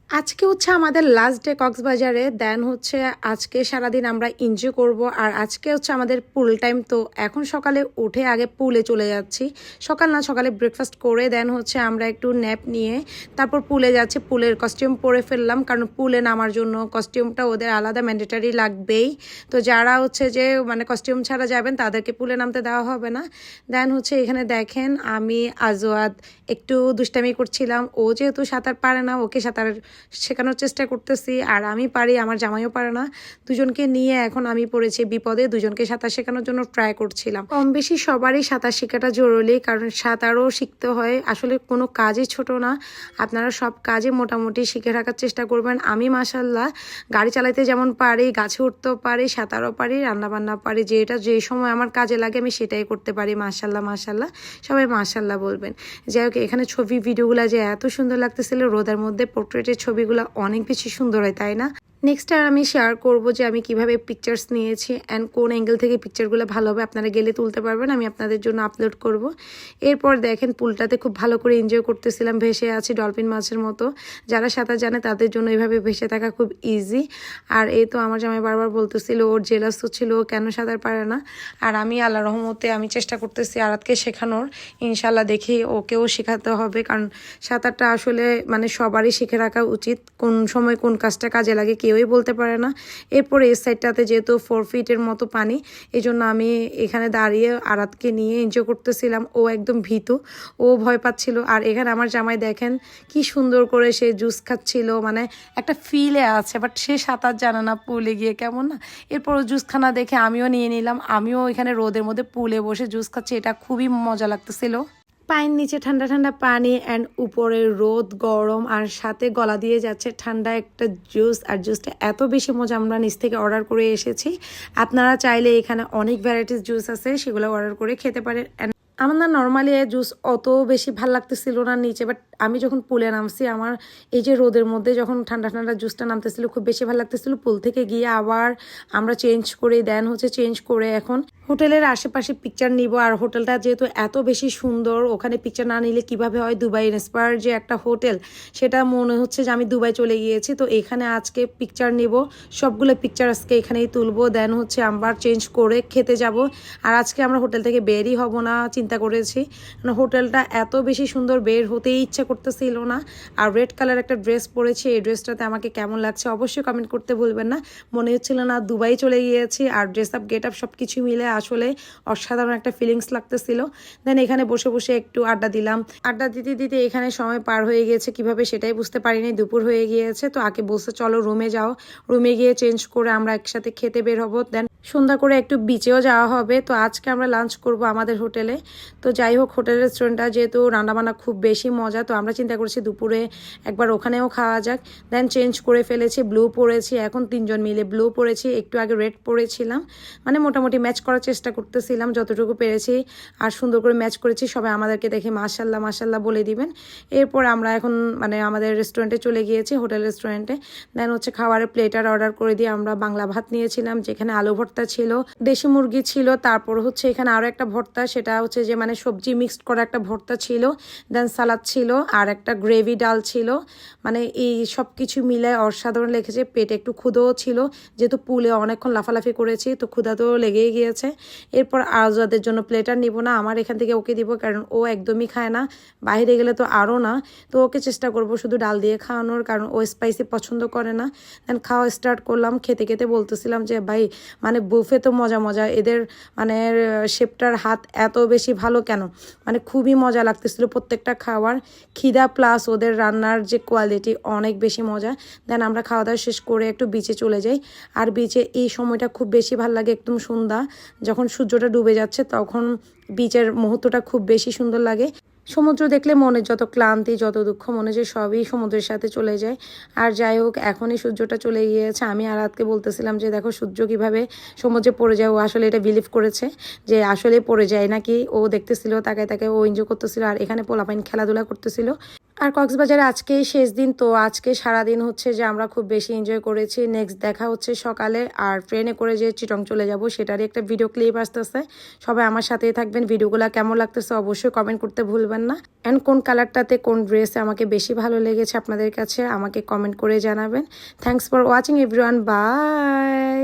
আজকে হচ্ছে আমাদের লাস্ট ডে কক্সবাজারে। দেন হচ্ছে আজকে সারাদিন আমরা এনজয় করব। আর আজকে হচ্ছে আমাদের পুল টাইম। তো এখন সকালে উঠে আগে পুলে চলে যাচ্ছি। সকালে ব্রেকফাস্ট করে দেন হচ্ছে আমরা একটু ন্যাপ নিয়ে তারপর পুলে যাচ্ছি। পুলের কস্টিউম পরে ফেললাম, কারণ পুলে নামার জন্য কস্টিউমটা ওদের আলাদা ম্যান্ডেটারি লাগবেই। তো যারা হচ্ছে যে মানে কস্টিউম ছাড়া যাবেন তাদেরকে পুলে নামতে দেওয়া হবে না। দেন হচ্ছে এখানে দেখেন আমি আজওয়াদ একটু দুষ্টামি করছিলাম। ও যেহেতু সাঁতার পারে না, ওকে সাঁতার শেখানোর চেষ্টা করতেছি। আর আমি পারি, আমার জামাইও পারে না। দুজনকে নিয়ে এখন আমি পড়েছি বিপদে। দুজনকে সাঁতার শেখানোর জন্য ট্রাই করছিলাম। কম বেশি সবারই সাঁতার শেখাটা জরুরি, কারণ সাঁতারও শিখতে হয়। আসলে কোনো কাজই ছোট না, আপনারা সব কাজে মোটামুটি শিখে রাখার চেষ্টা করবেন। আমি মাশাল্লাহ গাড়ি চালাতে যেমন পারি, গাছে উঠতেও পারি, সাঁতারও পারি, রান্নাবান্না পারি। যে সময় আমার কাজে লাগে আমি সেটাই করতে পারি। মাশাল্লাহ মাশাল্লাহ, সবাই মাশাল্লাহ বলবেন। যাই হোক, এখানে ছবি ভিডিওগুলো যে এত সুন্দর লাগতেছিল রোদের মধ্যে, পোর্ট্রেটের ছবিগুলো অনেক বেশি সুন্দর হয়, তাই না? নেক্সট আর আমি শেয়ার করব যে আমি কিভাবে পিকচার্স নিয়েছি অ্যান্ড কোন অ্যাঙ্গেল থেকে পিকচারগুলো ভালো হবে, আপনারা গেলে তুলতে পারবেন। আমি আপনাদের জন্য আপলোড করব। এরপর দেখেন পুলটাতে খুব ভালো করে এনজয় করতেছিলাম, ভেসে আছি ডলফিন মাছের মতো। যারা সাঁতার জানে তাদের জন্য এইভাবে ভেসে থাকা খুব ইজি। আর এই তো আমার জামাই বারবার বলতেছিল ওর জেলাস ছিল কেন সাঁতার পারে না। আর আমি আল্লাহ রহমতে আমি চেষ্টা করতেছি আরাতকে শেখানোর। ইনশাল্লাহ দেখি ওকেও শেখাতে হবে, কারণ সাঁতারটা আসলে মানে সবারই শিখে রাখা উচিত। কোন সময় কোন কাজটা কাজে লাগে কেউই বলতে পারে না। এরপরে এই সাইডটাতে যেহেতু 4 ফিটের মতো পানি, এই জন্য আমি এখানে দাঁড়িয়ে আরাতকে নিয়ে এনজয় করতেছিলাম। ও একদম ভীতু, ও ভয় পাচ্ছিল। আর এখানে আমার জামাই দেখেন কি সুন্দর করে সে জুস খাচ্ছিল, মানে একটা ফিলে আছে, বাট সে সাঁতার জানে না পুলে গিয়ে কেমন না। এরপর জুস খানা দেখে আমিও নিয়ে নিলাম। আমিও এখানে রোদের মধ্যে পুলে বসে জুস খাচ্ছি, এটা খুবই মজা লাগতেছিল। পায়ের নিচে ঠান্ডা ঠান্ডা পানি অ্যান্ড উপরে রোদ গরম, আর সাথে গলা দিয়ে যাচ্ছে ঠান্ডা একটা জুস। আর জুসটা এত বেশি মজা, আমরা নিচ থেকে অর্ডার করে এসেছি। আপনারা চাইলে এখানে অনেক ভ্যারাইটিস জুস আছে, সেগুলো অর্ডার করে খেতে পারেন। আমার না নর্মালি জুস অত বেশি ভাল লাগতেছিল না নিচে, বাট আমি যখন পুলে নামছি আমার এই যে রোদের মধ্যে যখন ঠান্ডা ঠান্ডা জুসটা নামতেছিল খুব বেশি ভালো লাগতেছিল। পুল থেকে গিয়ে আবার আমরা চেঞ্জ করে এখন হোটেলের আশেপাশে পিকচার নিব। আর হোটেলটা যেহেতু এত বেশি সুন্দর, ওখানে পিকচার না নিলে কিভাবে হয়। দুবাই ইন্সপায়ার যে একটা হোটেল, সেটা মনে হচ্ছে যে আমি দুবাই চলে গিয়েছি। তো এখানে আজকে পিকচার নিব, সবগুলো পিকচার আজকে এখানেই তুলবো। দেন হচ্ছে আবার চেঞ্জ করে খেতে যাব। আর আজকে আমরা হোটেল থেকে বেরই হব না চিন্তা করেছি, হোটেলটা এত বেশি সুন্দর, বের হতেই ইচ্ছা করতেছিল না। আর রেড কালার একটা ড্রেস পরেছি, এই ড্রেসটাতে আমাকে কেমন লাগছে অবশ্যই কমেন্ট করতে ভুলবেন না। মনে হচ্ছিল না দুবাই চলে গিয়েছি। আর ড্রেস আপ গেট আপ সব কিছু মিলে আসলে অসাধারণ একটা ফিলিংস লাগতেছিল। দেন এখানে বসে বসে একটু আড্ডা দিলাম। আড্ডা দিতে দিতে এখানে সময় পার হয়ে গিয়েছে কিভাবে সেটাই বুঝতে পারিনি। দুপুর হয়ে গিয়েছে, তো আগে বলছে চলো রুমে যাও। রুমে গিয়ে চেঞ্জ করে আমরা একসাথে খেতে বের হবো। দেন সন্ধ্যা করে একটু বিচেও যাওয়া হবে। তো আজকে আমরা লাঞ্চ করব আমাদের হোটেলে। তো যাই হোক, হোটেল রেস্টুরেন্টটা যেহেতু রান্নাবান্না খুব বেশি মজা, তো আমরা চিন্তা করছি দুপুরে একবার ওখানেও খাওয়া যাক। দেন চেঞ্জ করে ফেলেছি, ব্লু পরেছি। এখন 3 জন মিলে ব্লু পরেছি, একটু আগে রেড পরেছিলাম। মানে মোটামুটি ম্যাচ করার চেষ্টা করতেছিলাম যতটুকু পেরেছি। আর সুন্দর করে ম্যাচ করেছি, সবাই আমাদেরকে দেখে মাশাল্লাহ মাশাল্লাহ বলে দিবেন। এরপর আমরা এখন মানে আমাদের রেস্টুরেন্টে চলে গিয়েছি, হোটেল রেস্টুরেন্টে। দেন হচ্ছে খাবারের প্লেটার অর্ডার করে দিয়ে আমরা বাংলা ভাত নিয়েছিলাম, যেখানে আলু ভর্তা ছিল, দেশি মুরগি ছিল, তারপর হচ্ছে এখানে আরও একটা ভর্তা, সেটা হচ্ছে যে মানে সবজি মিক্সড করা একটা ভর্তা ছিল। দেন সালাদ ছিল আর একটা গ্রেভি ডাল ছিল। মানে এই সব কিছু মিলে অসাধারণ লেগেছে। পেটে একটু ক্ষুধাও ছিল, যেহেতু পুলে অনেকক্ষণ লাফালাফি করেছি, তো ক্ষুধা তো লেগেই গিয়েছে। এরপর আজওয়াদের জন্য প্লেটার নিব না, আমার এখান থেকে ওকে দিব, কারণ ও একদমই খায় না। বাইরে গেলে তো আরও না। তো ওকে চেষ্টা করব শুধু ডাল দিয়ে খাওয়ানোর, কারণ ও স্পাইসি পছন্দ করে না। দেন খাওয়া স্টার্ট করলাম। খেতে খেতে বলতেছিলাম যে ভাই মানে বুফে তো মজা মজা, এদের মানে শেফটার হাত এত বেশি ভালো কেন, মানে খুবই মজা লাগতেছিল প্রত্যেকটা খাবার। খিদা প্লাস ওদের রান্নার যে কোয়ালিটি অনেক বেশি মজা। দেন আমরা খাওয়া দাওয়া শেষ করে একটু বিচে চলে যাই। আর বিচে এই সময়টা খুব বেশি ভালো লাগে, একদম সন্ধ্যা যখন সূর্যটা ডুবে যাচ্ছে তখন বিচের মুহূর্তটা খুব বেশি সুন্দর লাগে। সমুদ্র দেখলে মনের যত ক্লান্তি যত দুঃখ মনে যে সবই সমুদ্রের সাথে চলে যায়। আর যাই হোক, এখনই সূর্যটা চলে গিয়েছে। আমি আরাতকে বলতেছিলাম যে দেখো সূর্য কিভাবে সমুদ্রে পড়ে যায়। ও আসলে এটা বিলিভ করেছে যে আসলে পড়ে যায় নাকি। ও দেখতেছিল তাকায় তাকে, ও এনজয় করতেছিল। আর এখানে পোলাপাইন খেলাধুলা করতেছিল। আর কক্সবাজারে আজকে শেষ দিন, তো আজকে সারাদিন হচ্ছে যে আমরা খুব বেশি এনজয় করেছি। নেক্সট দেখা হচ্ছে সকালে, আর ট্রেনে করে যে চিটং চলে যাব সেটারই একটা ভিডিও ক্লিপ আসতেছে। সবাই আমার সাথেই থাকবেন। ভিডিওগুলো কেমন লাগতেছে অবশ্যই কমেন্ট করতে ভুলবেন না। অ্যান্ড কোন কালারটাতে কোন ড্রেসে আমাকে বেশি ভালো লেগেছে আপনাদের কাছে আমাকে কমেন্ট করে জানাবেন। Thanks for watching everyone, by.